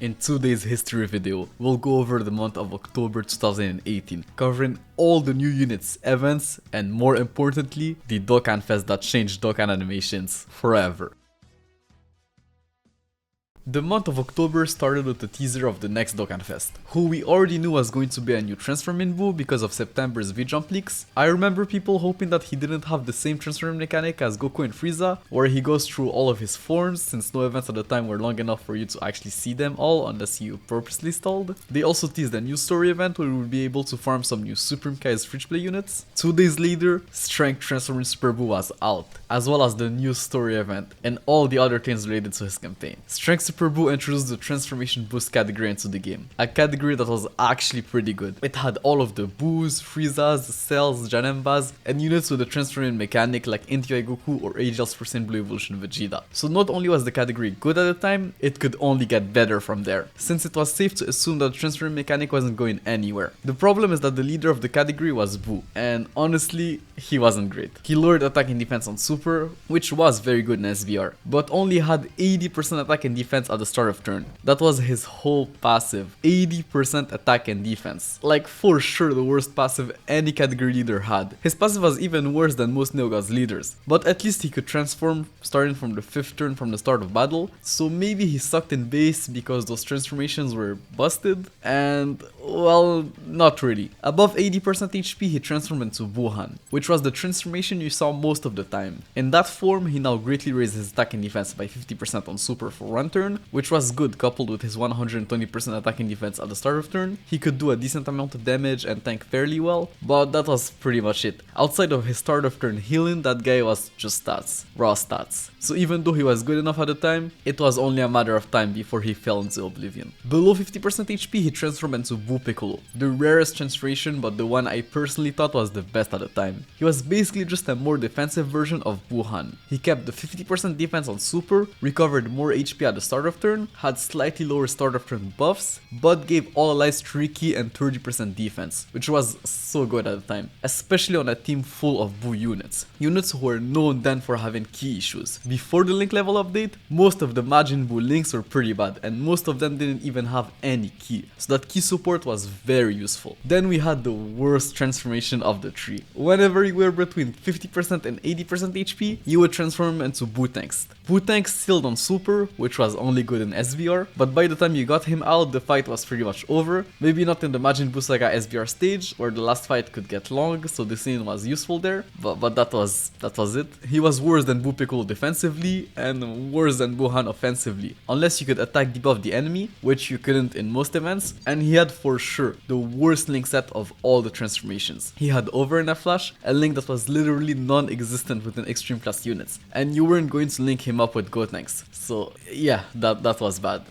In today's history video, we'll go over the month of October 2018, covering all the new units, events, and more importantly, the Dokkanfest that changed Dokkan animations forever. The month of October started with the teaser of the next Dokkanfest, who we already knew was going to be a new Transform Buu because of September's V-Jump leaks. I remember people hoping that he didn't have the same transform mechanic as Goku and Frieza, where he goes through all of his forms, since no events at the time were long enough for you to actually see them all unless you purposely stalled. They also teased a new story event where we would be able to farm some new Supreme Kai's Fridge Play units. 2 days later, Strength STR Super Buu was out, as well as the new story event and all the other things related to his campaign. Strength Super Buu introduced the Transformation Boost category into the game, a category that was actually pretty good. It had all of the Boos, Friezas, Cells, Janembas, and units with the transforming mechanic like Inti Goku or AGL Super Saiyan Blue Evolution Vegeta. So not only was the category good at the time, it could only get better from there, since it was safe to assume that the transforming mechanic wasn't going anywhere. The problem is that the leader of the category was Buu, and honestly, he wasn't great. He lowered attack and defense on Super, which was very good in SBR, but only had 80% attack and defense at the start of turn. That was his whole passive, 80% attack and defense. Like for sure the worst passive any category leader had. His passive was even worse than most Neogods leaders, but at least he could transform starting from the 5th turn from the start of battle, so maybe he sucked in base because those transformations were busted, and well, not really. Above 80% HP he transformed into Wuhan, which was the transformation you saw most of the time. In that form he now greatly raised his attack and defense by 50% on Super for 1 turn, which was good coupled with his 120% attack and defense at the start of turn. He could do a decent amount of damage and tank fairly well, but that was pretty much it. Outside of his start of turn healing, that guy was just stats, raw stats. So even though he was good enough at the time, it was only a matter of time before he fell into oblivion. Below 50% HP he transformed into Buu Piccolo, the rarest transformation but the one I personally thought was the best at the time. He was basically just a more defensive version of Wuhan. He kept the 50% defense on Super, recovered more HP at the start of turn, had slightly lower start of turn buffs, but gave all allies 3 key and 30% defense, which was so good at the time, especially on a team full of Buu units. Units who were known then for having key issues. Before the Link level update, most of the Majin Buu links were pretty bad, and most of them didn't even have any key, so that key support was very useful. Then we had the worst transformation of the 3. Whenever you were between 50% and 80% HP, you would transform into Buu Tanks. Buu Tanks sealed on Super, which was only good in SVR, but by the time you got him out, the fight was pretty much over. Maybe not in the Majin Buu Saga SVR stage, where the last fight could get long, so the scene was useful there, but that was it. He was worse than Buu Piccolo defensively, and worse than Wuhan offensively, unless you could attack debuff the enemy, which you couldn't in most events, and he had for sure the worst link set of all the transformations. He had Over in a Flash, a link that was literally non-existent within extreme class units, and you weren't going to link him up with Gotenks, so yeah, that was bad.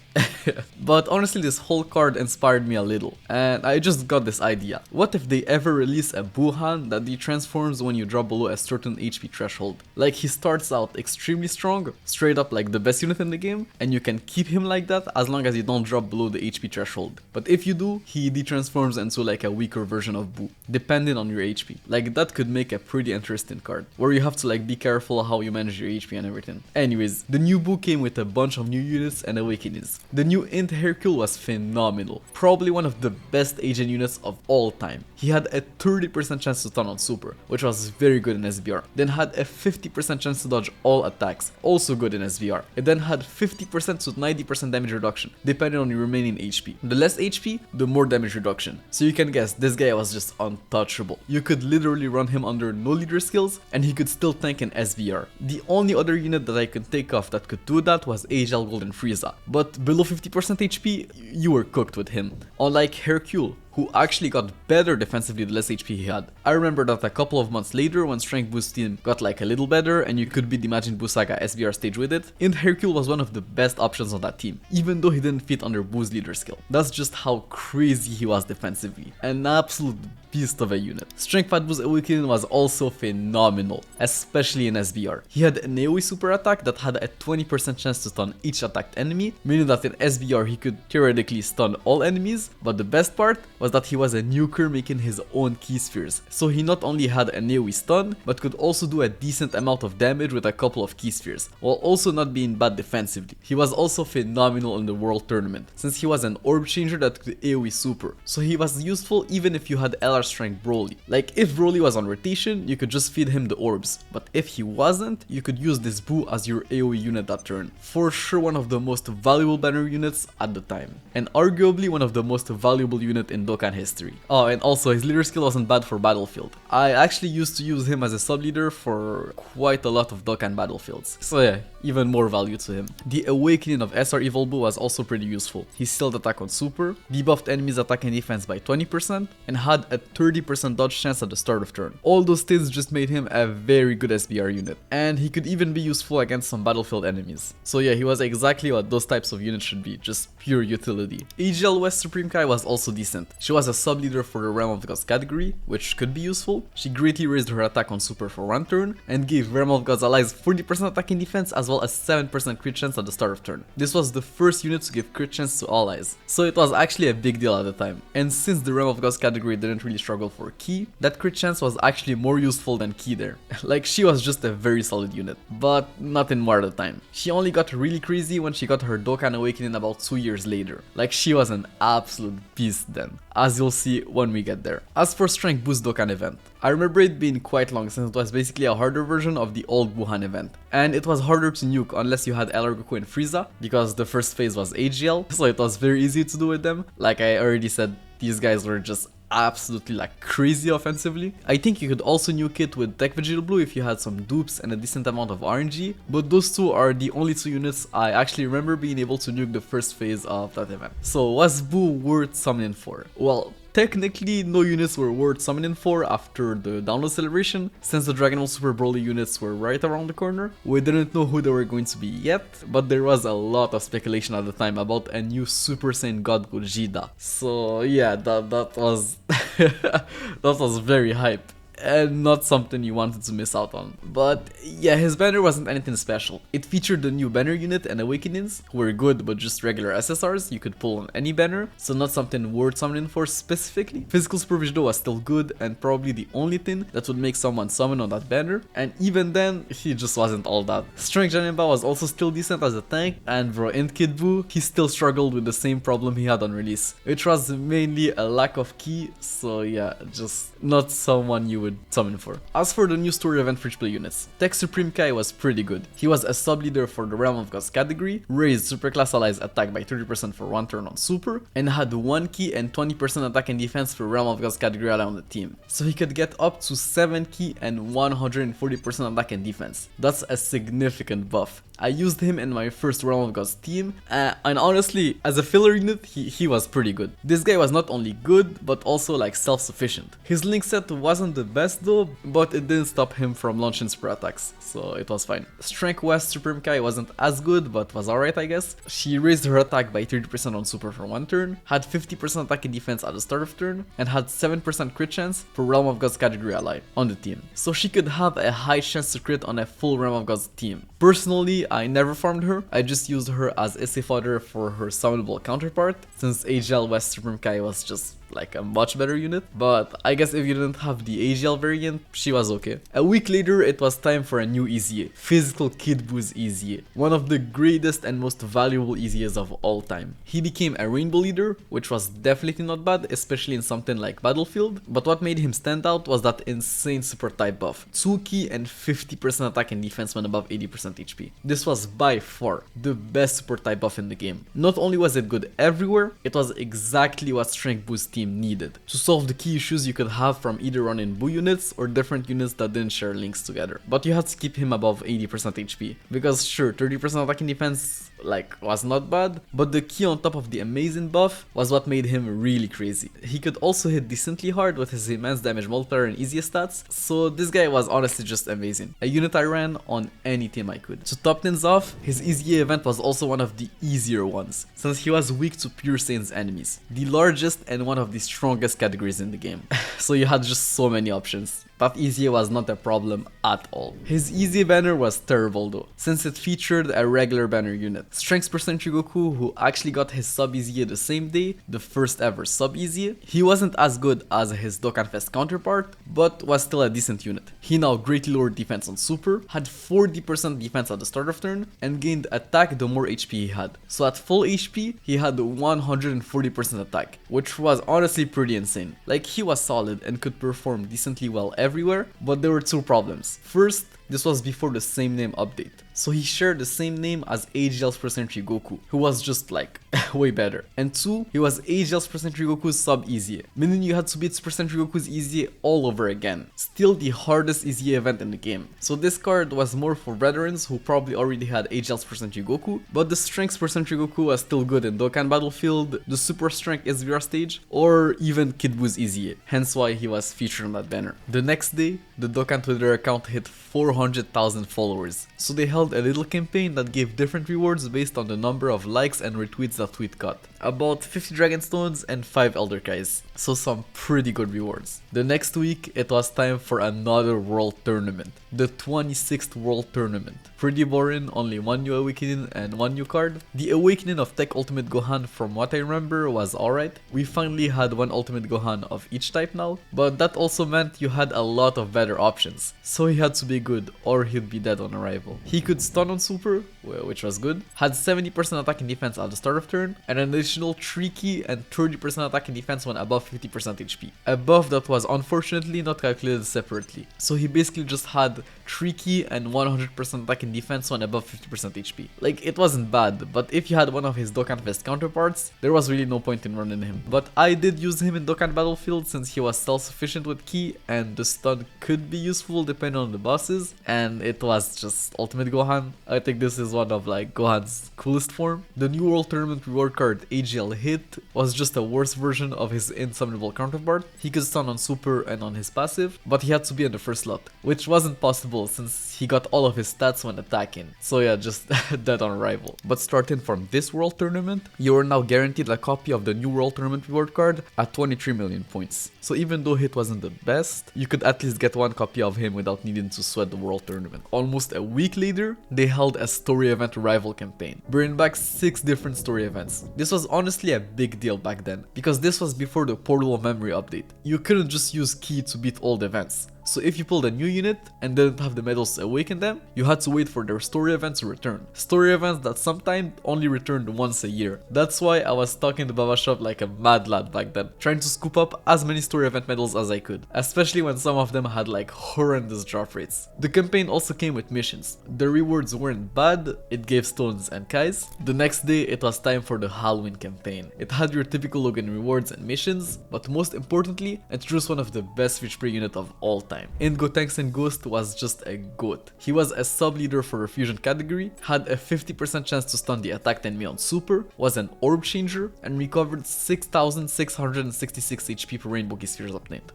But honestly, this whole card inspired me a little, and I just got this idea. What if they ever release a Wuhan that detransforms when you drop below a certain HP threshold? Like he starts out extremely strong, straight up like the best unit in the game, and you can keep him like that as long as you don't drop below the HP threshold. But if you do, he detransforms into like a weaker version of Buu, depending on your HP. Like that could make a pretty interesting card, where you have to like be careful how you manage your HP and everything. Anyways, the new Buu came with a bunch of new units and awakenings. The new Int Hercule was phenomenal, probably one of the best Asian units of all time. He had a 30% chance to stun on Super, which was very good in SBR. Then had a 50% chance to dodge all attacks, also good in SBR. It then had 50% to 90% damage reduction, depending on your remaining HP. The less HP, the more damage reduction. So you can guess, this guy was just untouchable. You could literally run him under no leader skills, and he could still tank in SBR. The only other unit that I could think of that could do that was AGL Golden Frieza, but below 50% HP, you were cooked with him. Unlike Hercule, who actually got better defensively the less HP he had. I remember that a couple of months later, when Strength Boost team got like a little better and you could beat the Majin Buu Saga SBR stage with it, Int Hercule was one of the best options on that team, even though he didn't fit under Buu's leader skill. That's just how crazy he was defensively. An absolute beast of a unit. Strength Fat Buu's Awakening was also phenomenal, especially in SBR. He had an AoE super attack that had a 20% chance to stun each attacked enemy, meaning that in SBR he could theoretically stun all enemies, but the best part was that he was a nuker making his own key spheres. So he not only had an AoE stun, but could also do a decent amount of damage with a couple of key spheres, while also not being bad defensively. He was also phenomenal in the World Tournament, since he was an orb changer that could AoE super, so he was useful even if you had LR strength Broly. Like if Broly was on rotation, you could just feed him the orbs, but if he wasn't, you could use this Buu as your AoE unit that turn. For sure one of the most valuable banner units at the time, and arguably one of the most valuable unit in Dokkan history. Oh, and also his leader skill wasn't bad for Battlefield. I actually used to use him as a sub leader for quite a lot of Dokkan battlefields, so yeah, even more value to him. The awakening of SR Evil Buu was also pretty useful. He sealed attack on super, debuffed enemies attack and defense by 20%, and had a 30% dodge chance at the start of turn. All those things just made him a very good SBR unit, and he could even be useful against some battlefield enemies. So yeah, he was exactly what those types of units should be, just pure utility. AGL West Supreme Kai was also decent. She was a sub leader for the Realm of Gods category, which could be useful. She greatly raised her attack on super for one turn, and gave Realm of Gods allies 40% attack and defense as well as 7% crit chance at the start of turn. This was the first unit to give crit chance to allies, so it was actually a big deal at the time. And since the Realm of Gods category didn't really struggle for Ki, that crit chance was actually more useful than Ki there. Like she was just a very solid unit, but nothing more at the time. She only got really crazy when she got her Dokkan Awakening about 2 years later. Like she was an absolute beast then, as you'll see when we get there. As for Strength Boost Dokkan event, I remember it being quite long since it was basically a harder version of the old Wuhan event. And it was harder to nuke unless you had LR Goku and Frieza, because the first phase was AGL, so it was very easy to do with them. Like I already said, these guys were just absolutely like crazy offensively. I think you could also nuke it with Tech Vegeta Blue if you had some dupes and a decent amount of RNG, but those two are the only two units I actually remember being able to nuke the first phase of that event. So was Buu worth summoning for? Well, technically, no units were worth summoning for after the download celebration, since the Dragon Ball Super Broly units were right around the corner. We didn't know who they were going to be yet, but there was a lot of speculation at the time about a new Super Saiyan God Vegeta. So yeah, that was that was very hype, and not something you wanted to miss out on. But yeah, his banner wasn't anything special. It featured the new banner unit and awakenings, who were good but just regular SSRs you could pull on any banner, so not something worth summoning for specifically. Physical Super Vegeta was still good and probably the only thing that would make someone summon on that banner, and even then, he just wasn't all that. Strength Janemba was also still decent as a tank, and bro, in Kid Buu, he still struggled with the same problem he had on release, which was mainly a lack of ki, so yeah, just not someone you would summon for. As for the new story event free play units, Tech Supreme Kai was pretty good. He was a sub leader for the Realm of Gods category, raised super class allies attack by 30% for one turn on super, and had 1 ki and 20% attack and defense for Realm of Gods category ally on the team. So he could get up to 7 ki and 140% attack and defense. That's a significant buff. I used him in my first Realm of Gods team, and honestly, as a filler unit, he was pretty good. This guy was not only good, but also like self-sufficient. His link set wasn't the best though, but it didn't stop him from launching super attacks, so it was fine. Strength West Supreme Kai wasn't as good, but was alright I guess. She raised her attack by 30% on super for one turn, had 50% attack and defense at the start of turn, and had 7% crit chance for Realm of Gods category ally on the team. So she could have a high chance to crit on a full Realm of Gods team. Personally, I never farmed her, I just used her as essay fodder for her summonable counterpart, since AGL West Supreme Kai was just like a much better unit, but I guess if you didn't have the AGL variant, she was okay. A week later, it was time for a new EZA, Physical Kid Buu's EZA, one of the greatest and most valuable EZAs of all time. He became a rainbow leader, which was definitely not bad, especially in something like Battlefield, but what made him stand out was that insane super type buff, 2 ki and 50% attack and defense when above 80% HP. This was by far the best super type buff in the game. Not only was it good everywhere, it was exactly what Strength Buu's team needed to solve the key issues you could have from either running Buu units or different units that didn't share links together. But you had to keep him above 80% HP, because sure, 30% attacking defense like was not bad, but the key on top of the amazing buff was what made him really crazy. He could also hit decently hard with his immense damage multiplier and easiest stats, so this guy was honestly just amazing. A unit I ran on any team I could. To top things off, his EZA event was also one of the easier ones, since he was weak to pure Saiyan's enemies, the largest and one of the strongest categories in the game. So you had just so many options. But EZA was not a problem at all. His EZA banner was terrible though, since it featured a regular banner unit. Strength percentage Goku, who actually got his sub EZA the same day, the first ever sub EZA. He wasn't as good as his Dokkanfest counterpart, but was still a decent unit. He now greatly lowered defense on Super, had 40% defense at the start of turn, and gained attack the more HP he had. So at full HP, he had 140% attack, which was honestly pretty insane. Like, he was solid and could perform decently well everywhere, but there were two problems. First, this was before the same name update. So he shared the same name as AGL Super Goku, who was just like way better. And two, he was AGL Super Goku's sub EZA, meaning you had to beat Super Goku's EZA all over again. Still the hardest EZA event in the game. So this card was more for veterans who probably already had AGL Super Goku, but the Strength Super Goku was still good in Dokkan Battlefield, the Super Strength SVR stage, or even Kid Buu's EZA, hence why he was featured on that banner. The next day, the Dokkan Twitter account hit 400,000 followers, so they held a little campaign that gave different rewards based on the number of likes and retweets that tweet got. About 50 Dragon Stones and 5 Elder Kais, so some pretty good rewards. The next week, it was time for another World Tournament, the 26th World Tournament. Pretty boring, only one new Awakening and one new card. The Awakening of Tech Ultimate Gohan, from what I remember, was alright. We finally had one Ultimate Gohan of each type now, but that also meant you had a lot of better options. So he had to be good or he'd be dead on arrival. He could stun on Super, which was good, had 70% attack and defense at the start of turn, and an additional 3 key and 30% attack and defense when above 50% HP. A buff that was unfortunately not calculated separately, so he basically just had 3 key and 100% attack and defense when above 50% HP. Like, it wasn't bad, but if you had one of his Dokkanfest counterparts, there was really no point in running him. But I did use him in Dokkan Battlefield since he was self-sufficient with key, and the stun could be useful depending on the bosses, and it was just Ultimate Gohan. I think this is one of like Gohan's coolest form. The new World Tournament reward card AGL Hit was just a worse version of his insummonable counterpart. He could stun on Super and on his passive, but he had to be in the first slot, which wasn't possible since he got all of his stats when attacking. So yeah, just dead on arrival. But starting from this World Tournament, you are now guaranteed a copy of the new World Tournament reward card at 23 million points. So even though Hit wasn't the best, you could at least get one copy of him without needing to sweat the World Tournament. Almost a week later, they held a story event rival campaign, bringing back 6 different story events. This was honestly a big deal back then, because this was before the Portal of Memory update. You couldn't just use Key to beat all the events. So if you pulled a new unit and didn't have the medals to awaken them, you had to wait for their story events to return. Story events that sometimes only returned once a year. That's why I was stuck in the Baba shop like a mad lad back then, trying to scoop up as many story event medals as I could, especially when some of them had like horrendous drop rates. The campaign also came with missions. The rewards weren't bad, it gave stones and kais. The next day it was time for the Halloween campaign. It had your typical Logan rewards and missions, but most importantly, introduced one of the best Fish Prey unit of all time. Indigo Tangsen Ghost was just a goat. He was a sub leader for a fusion category, had a 50% chance to stun the attacked enemy on Super, was an orb changer, and recovered 6666 HP per Rainbow Key Spheres obtained.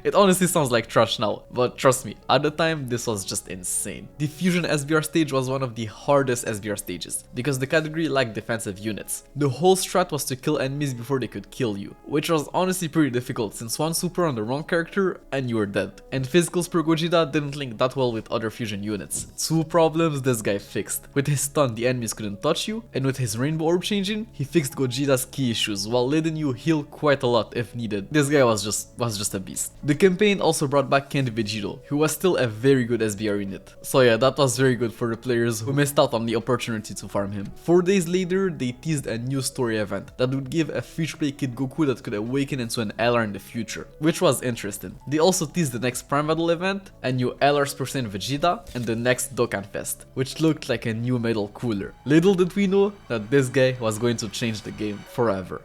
It honestly sounds like trash now, but trust me, at the time this was just insane. The fusion SBR stage was one of the hardest SBR stages, because the category lacked defensive units. The whole strat was to kill enemies before they could kill you, which was honestly pretty difficult since one super on the wrong character and you were dead. And physicals per Vegeta didn't link that well with other fusion units. 2 problems this guy fixed. With his stun the enemies couldn't touch you, and with his rainbow orb changing, he fixed Gogeta's key issues while letting you heal quite a lot if needed. This guy was just a beast. The campaign also brought back Candy Vegeta, who was still a very good SBR unit. So yeah, that was very good for the players who missed out on the opportunity to farm him. 4 days later, they teased a new story event that would give a Fish Play Kid Goku that could awaken into an LR in the future, which was interesting. They also teased the next Prime Battle event, a new LR Percent Vegeta, and the next Dokkanfest, which looked like a new Metal Cooler. Little did we know that this guy was going to change the game forever.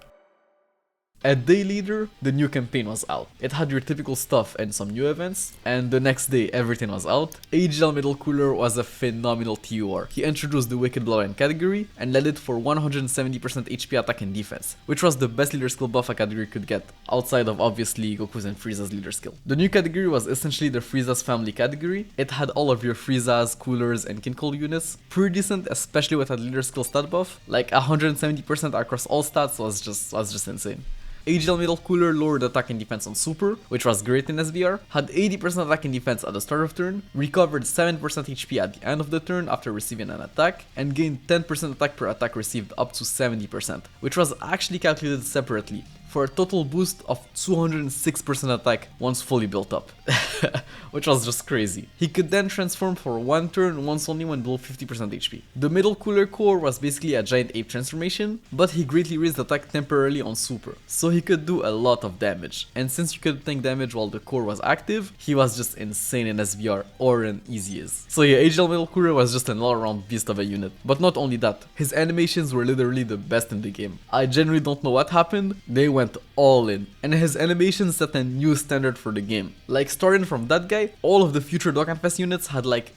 A day later, the new campaign was out. It had your typical stuff and some new events, and the next day everything was out. AGL Metal Cooler was a phenomenal TUR. He introduced the Wicked Bloodline category and led it for 170% HP attack and defense, which was the best leader skill buff a category could get, outside of obviously Goku's and Frieza's leader skill. The new category was essentially the Frieza's family category. It had all of your Frieza's, Coolers, and Kinkle units. Pretty decent, especially with a leader skill stat buff. Like 170% across all stats was just insane. AGL Metal Cooler lowered attack and defense on Super, which was great in SBR, had 80% attack and defense at the start of turn, recovered 7% HP at the end of the turn after receiving an attack, and gained 10% attack per attack received up to 70%, which was actually calculated separately, for a total boost of 206% attack once fully built up, which was just crazy. He could then transform for one turn once only when below 50% HP. The Metal Cooler core was basically a giant ape transformation, but he greatly raised attack temporarily on Super, so he could do a lot of damage, and since you could tank damage while the core was active, he was just insane in SBR or in Easy Is. So yeah, AGL Metal Cooler was just an all-around beast of a unit. But not only that, his animations were literally the best in the game. I genuinely don't know what happened, they went all in, and his animations set a new standard for the game. Like, starting from that guy, all of the future Dokkanfest units had like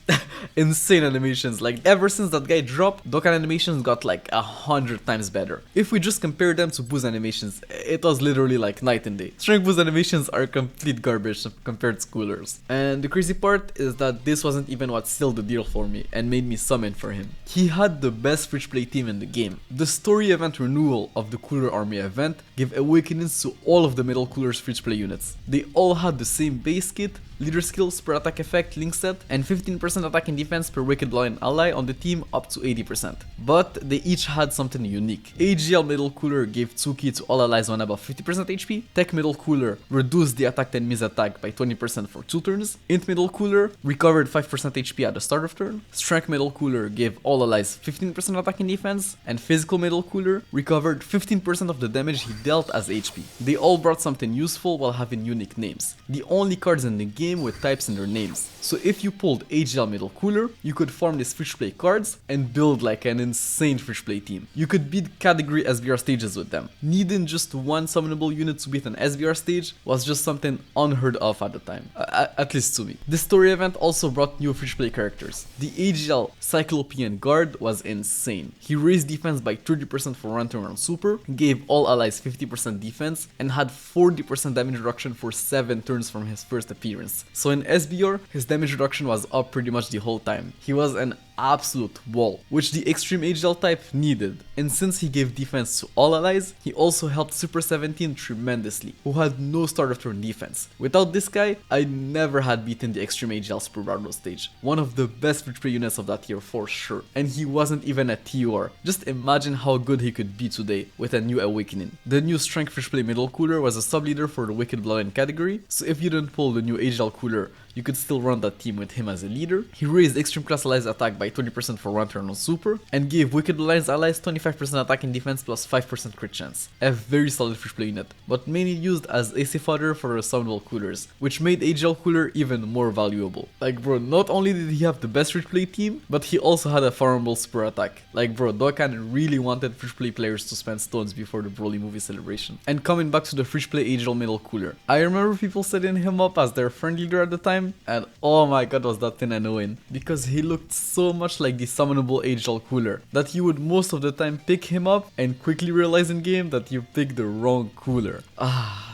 insane animations. Like, ever since that guy dropped, Dokkan animations got like 100 times better. If we just compare them to Boo's animations, it was literally like night and day. Strength Boo's animations are complete garbage compared to Cooler's. And the crazy part is that this wasn't even what sealed the deal for me and made me summon for him. He had the best Fridge Play team in the game. The story event renewal of the Cooler Army event gave awakenings to all of the Metal Cooler's Fridge Play units. They all had the same base kit, leader skills per attack effect link set, and 15% attack and defense per Wicked Blind ally on the team up to 80%. But they each had something unique. AGL Metal Cooler gave 2 key to all allies when above 50% HP, Tech Metal Cooler reduced the attacked enemy's attack by 20% for 2 turns, Int Metal Cooler recovered 5% HP at the start of turn, Strength Metal Cooler gave all allies 15% attack and defense, and Physical Metal Cooler recovered 15% of the damage he dealt as HP. They all brought something useful while having unique names. The only cards in the game with types in their names. So if you pulled AGL Metal Cooler, you could farm these Fridge Play cards and build like an insane Fridge Play team. You could beat category SBR stages with them. Needing just one summonable unit to beat an SBR stage was just something unheard of at the time, at least to me. This story event also brought new Fridge Play characters. The AGL Cyclopean Guard was insane. He raised defense by 30% for one turn on Super, gave all allies 50% defense, and had 40% damage reduction for 7 turns from his first appearance. So in SBR, his damage reduction was up pretty much the whole time. He was an absolute wall, which the extreme AGL type needed. And since he gave defense to all allies, he also helped Super 17 tremendously, who had no start of turn defense. Without this guy, I never had beaten the extreme AGL Super Buu stage. One of the best Fridge Play units of that year for sure. And he wasn't even a TUR. Just imagine how good he could be today with a new awakening. The new Strength Fridge Play Metal Cooler was a sub-leader for the Wicked Bloodline category, so if you didn't pull the new AGL Cooler, you could still run that team with him as a leader. He raised extreme class allies attack by 20% for one turn on Super, and gave Wicked Alliance allies 25% attack and defense plus 5% crit chance. A very solid Fridge Play unit, but mainly used as AC fodder for the summonable coolers, which made AGL Cooler even more valuable. Like bro, not only did he have the best Fridge Play team, but he also had a farmable super attack. Like bro, Dokkan really wanted Fridge Play players to spend stones before the Broly movie celebration. And coming back to the Fridge Play AGL Metal Cooler, I remember people setting him up as their friend leader at the time, and oh my god was that thing annoying, because he looked so much like the summonable AGL Cooler that you would most of the time pick him up and quickly realize in game that you picked the wrong cooler.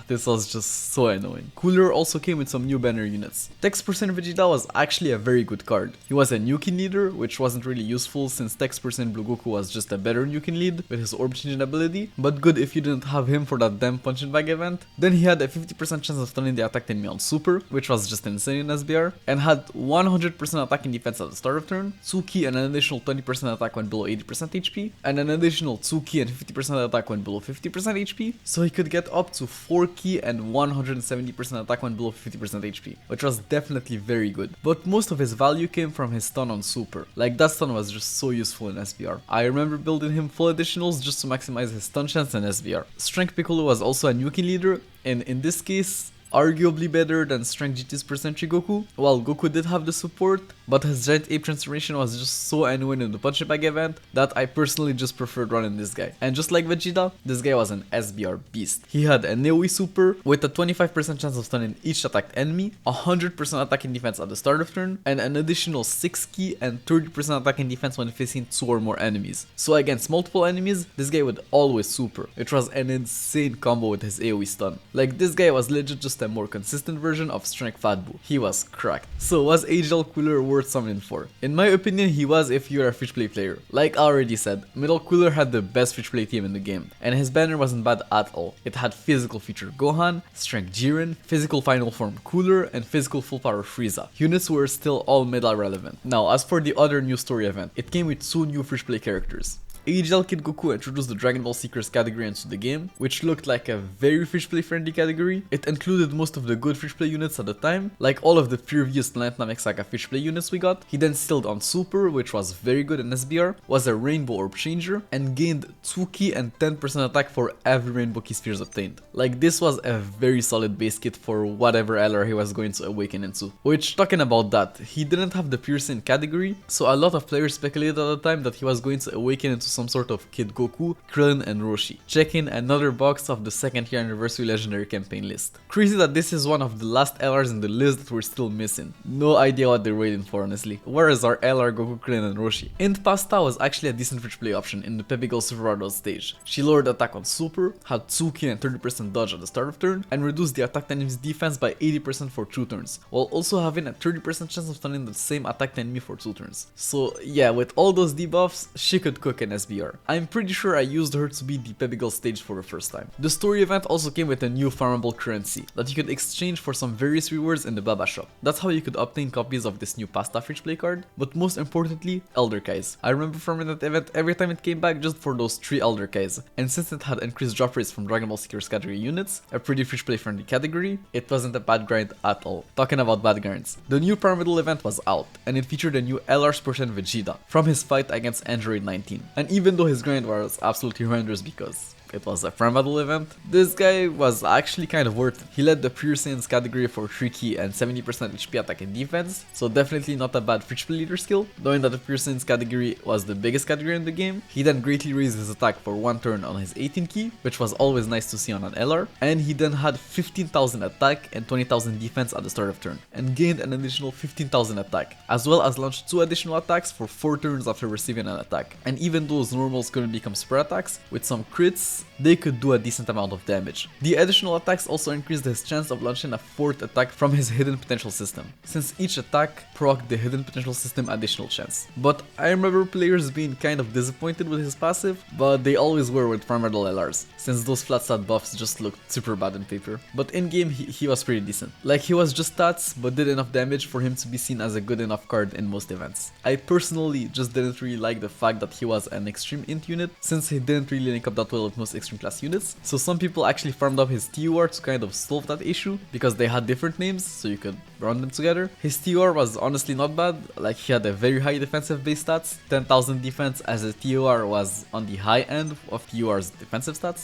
This was just so annoying. Cooler also came with some new banner units. Text % Vegeta was actually a very good card. He was a Nukin leader, which wasn't really useful since Text % Blue Goku was just a better Nukin lead with his orb changing ability, but good if you didn't have him for that damn punching bag event. Then he had a 50% chance of stunning the attacked enemy on Super, which was just insane in SBR, and had 100% attack and defense at the start of turn, 2 key and an additional 20% attack when below 80% HP, and an additional 2 key and 50% attack when below 50% HP, so he could get up to 4 key and 170% attack when below 50% HP, which was definitely very good. But most of his value came from his stun on Super. Like that stun was just so useful in SBR. I remember building him full additionals just to maximize his stun chance in SBR. Strength Piccolo was also a Nukin leader, and in this case, arguably better than Strength GT's % Goku. While Goku did have the support, but his giant ape transformation was just so annoying in the punch bag event that I personally just preferred running this guy. And just like Vegeta, this guy was an SBR beast. He had a AoE super with a 25% chance of stunning each attacked enemy, 100% attack and defense at the start of turn, and an additional 6 key and 30% attack and defense when facing 2 or more enemies. So against multiple enemies, this guy would always super, which was an insane combo with his AoE stun. Like this guy was legit just just a more consistent version of Strength Fat Buu. He was cracked. So was AGL Cooler worth summoning for? In my opinion, he was if you're a fish play player. Like I already said, Metal Cooler had the best fish play team in the game, and his banner wasn't bad at all. It had physical feature Gohan, Strength Jiren, physical final form Cooler, and physical full power Frieza. Units were still all meta relevant. Now, as for the other new story event, it came with 2 new fish play characters. AGL Kid Goku introduced the Dragon Ball Seekers category into the game, which looked like a very fish play friendly category. It included most of the good fish play units at the time, like all of the previous Namek Saga fish play units we got. He then stilled on Super, which was very good in SBR, was a Rainbow Orb Changer, and gained 2 key and 10% attack for every Rainbow Key Spheres obtained. Like, this was a very solid base kit for whatever LR he was going to awaken into. Which, talking about that, he didn't have the piercing category, so a lot of players speculated at the time that he was going to awaken into some sort of Kid Goku, Krillin, and Roshi. Check in another box of the 2nd year anniversary legendary campaign list. Crazy that this is one of the last LRs in the list that we're still missing. No idea what they're waiting for, honestly. Where is our LR Goku, Krillin, and Roshi? Int Pasta was actually a decent fish play option in the Pepe Girl Super Buu stage. She lowered attack on Super, had 2 key and 30% dodge at the start of turn, and reduced the attacked enemy's defense by 80% for 2 turns, while also having a 30% chance of stunning the same attacked enemy for 2 turns. So yeah, with all those debuffs, she could cook in SBR. I'm pretty sure I used her to beat the Pepe Girl stage for the first time. The story event also came with a new farmable currency that you could exchange for some various rewards in the Baba shop. That's how you could obtain copies of this new Pasta Fish Play card, but most importantly, Elder Kais. I remember farming that event every time it came back just for those 3 Elder Kais, and since it had increased drop rates from Dragon Ball Seekers category units, a pretty fish play friendly category, it wasn't a bad grind at all. Talking about bad grinds, the new Pyramidal event was out, and it featured a new LR Sport Vegeta from his fight against Android 19. And even though his grind was absolutely horrendous because it was a Pyramidal event, this guy was actually kind of worth it. He led the Pure Saiyans category for 3 key and 70% HP attack and defense, so definitely not a bad fish play leader skill, knowing that the Pure Saiyans category was the biggest category in the game. He then greatly raised his attack for 1 turn on his 18 key, which was always nice to see on an LR, and he then had 15,000 attack and 20,000 defense at the start of turn, and gained an additional 15,000 attack, as well as launched 2 additional attacks for 4 turns after receiving an attack. And even those normals couldn't become super attacks, with some crits, they could do a decent amount of damage. The additional attacks also increased his chance of launching a 4th attack from his hidden potential system, since each attack procced the hidden potential system additional chance. But I remember players being kind of disappointed with his passive, but they always were with Pyramidal LRs, since those flat stat buffs just looked super bad in paper. But in game he was pretty decent. Like, he was just stats, but did enough damage for him to be seen as a good enough card in most events. I personally just didn't really like the fact that he was an extreme int unit, since he didn't really link up that well with most extreme class units, so some people actually farmed up his TUR to kind of solve that issue, because they had different names, so you could run them together. His TUR was honestly not bad, like he had a very high defensive base stats, 10,000 defense, as his TUR was on the high end of TUR's defensive stats,